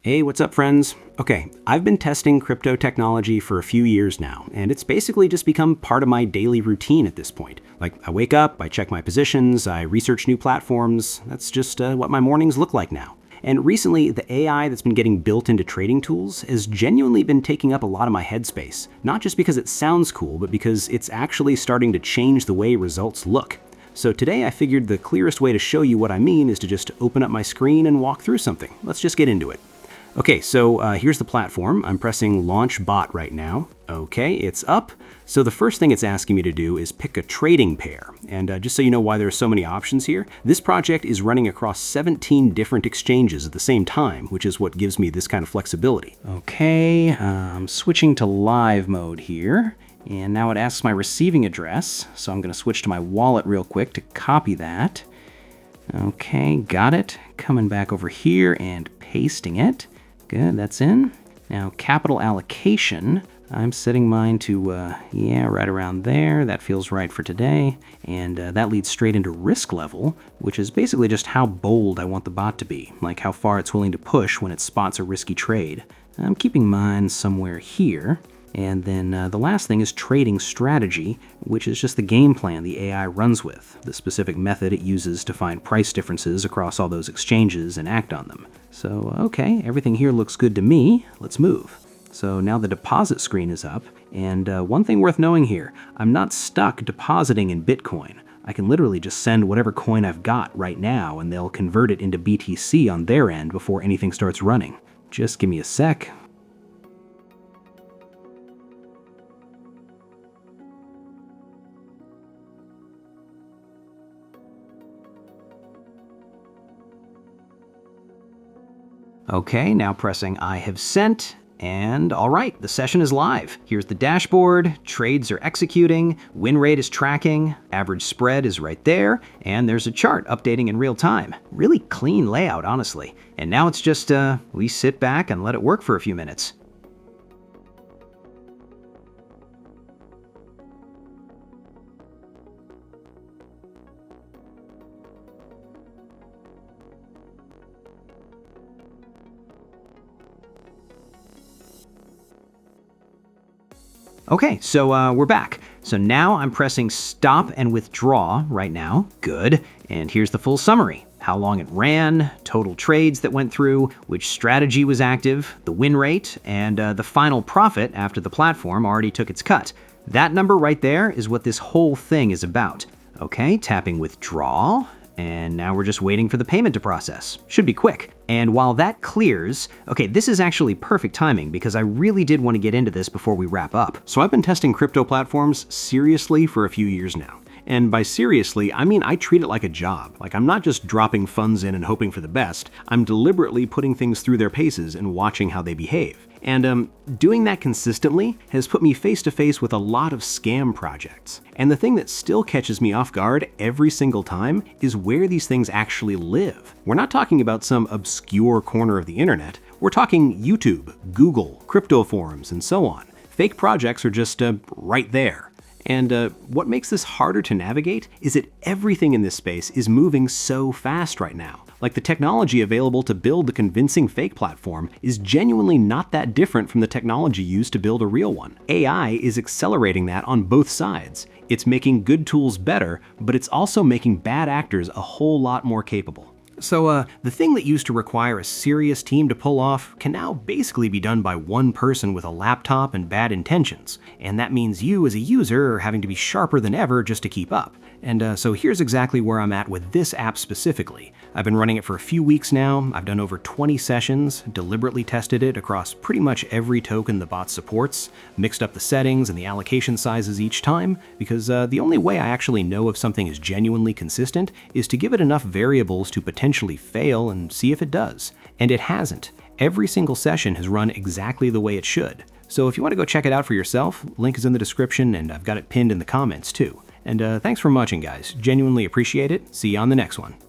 Hey, what's up, friends? Okay, I've been testing crypto technology for a few years now, and it's basically just become part of my daily routine at this point. Like, I wake up, I check my positions, I research new platforms. That's just what my mornings look like now. And recently, the AI that's been getting built into trading tools has genuinely been taking up a lot of my headspace. Not just because it sounds cool, but because it's actually starting to change the way results look. So today I figured the clearest way to show you what I mean is to just open up my screen and walk through something. Let's just get into it. Okay, so here's the platform. I'm pressing Launch Bot right now. Okay, it's up. So the first thing it's asking me to do is pick a trading pair. And just so you know why there are so many options here, this project is running across 17 different exchanges at the same time, which is what gives me this kind of flexibility. Okay, I'm switching to live mode here. And now it asks my receiving address. So I'm going to switch to my wallet real quick to copy that. Okay, got it. Coming back over here and pasting it. Good, that's in. Now, capital allocation, I'm setting mine to, right around there. That feels right for today. And that leads straight into risk level, which is basically just how bold I want the bot to be, like how far it's willing to push when it spots a risky trade. I'm keeping mine somewhere here. And then the last thing is trading strategy, which is just the game plan the AI runs with, the specific method it uses to find price differences across all those exchanges and act on them. So, okay, everything here looks good to me. Let's move. So now the deposit screen is up, and one thing worth knowing here, I'm not stuck depositing in Bitcoin. I can literally just send whatever coin I've got right now, and they'll convert it into BTC on their end before anything starts running. Just give me a sec. Okay, now pressing I have sent, and all right, the session is live. Here's the dashboard, trades are executing, win rate is tracking, average spread is right there, and there's a chart updating in real time. Really clean layout, honestly. And now it's just, we sit back and let it work for a few minutes. Okay, so we're back. So now I'm pressing stop and withdraw right now. Good. And here's the full summary. How long it ran, total trades that went through, which strategy was active, the win rate, and the final profit after the platform already took its cut. That number right there is what this whole thing is about. Okay, tapping withdraw. And now we're just waiting for the payment to process. Should be quick. And while that clears, okay, this is actually perfect timing because I really did want to get into this before we wrap up. So I've been testing crypto platforms seriously for a few years now. And by seriously, I mean I treat it like a job. Like, I'm not just dropping funds in and hoping for the best. I'm deliberately putting things through their paces and watching how they behave. And doing that consistently has put me face to face with a lot of scam projects. And the thing that still catches me off guard every single time is where these things actually live. We're not talking about some obscure corner of the internet. We're talking YouTube, Google, crypto forums, and so on. Fake projects are just right there. And what makes this harder to navigate is that everything in this space is moving so fast right now. Like, the technology available to build the convincing fake platform is genuinely not that different from the technology used to build a real one. AI is accelerating that on both sides. It's making good tools better, but it's also making bad actors a whole lot more capable. So the thing that used to require a serious team to pull off can now basically be done by one person with a laptop and bad intentions. And that means you as a user are having to be sharper than ever just to keep up. And so here's exactly where I'm at with this app specifically. I've been running it for a few weeks now. I've done over 20 sessions, deliberately tested it across pretty much every token the bot supports, mixed up the settings and the allocation sizes each time, because the only way I actually know if something is genuinely consistent is to give it enough variables to potentially fail and see if it does. And it hasn't. Every single session has run exactly the way it should. So if you want to go check it out for yourself, link is in the description and I've got it pinned in the comments too. And thanks for watching, guys. Genuinely appreciate it. See you on the next one.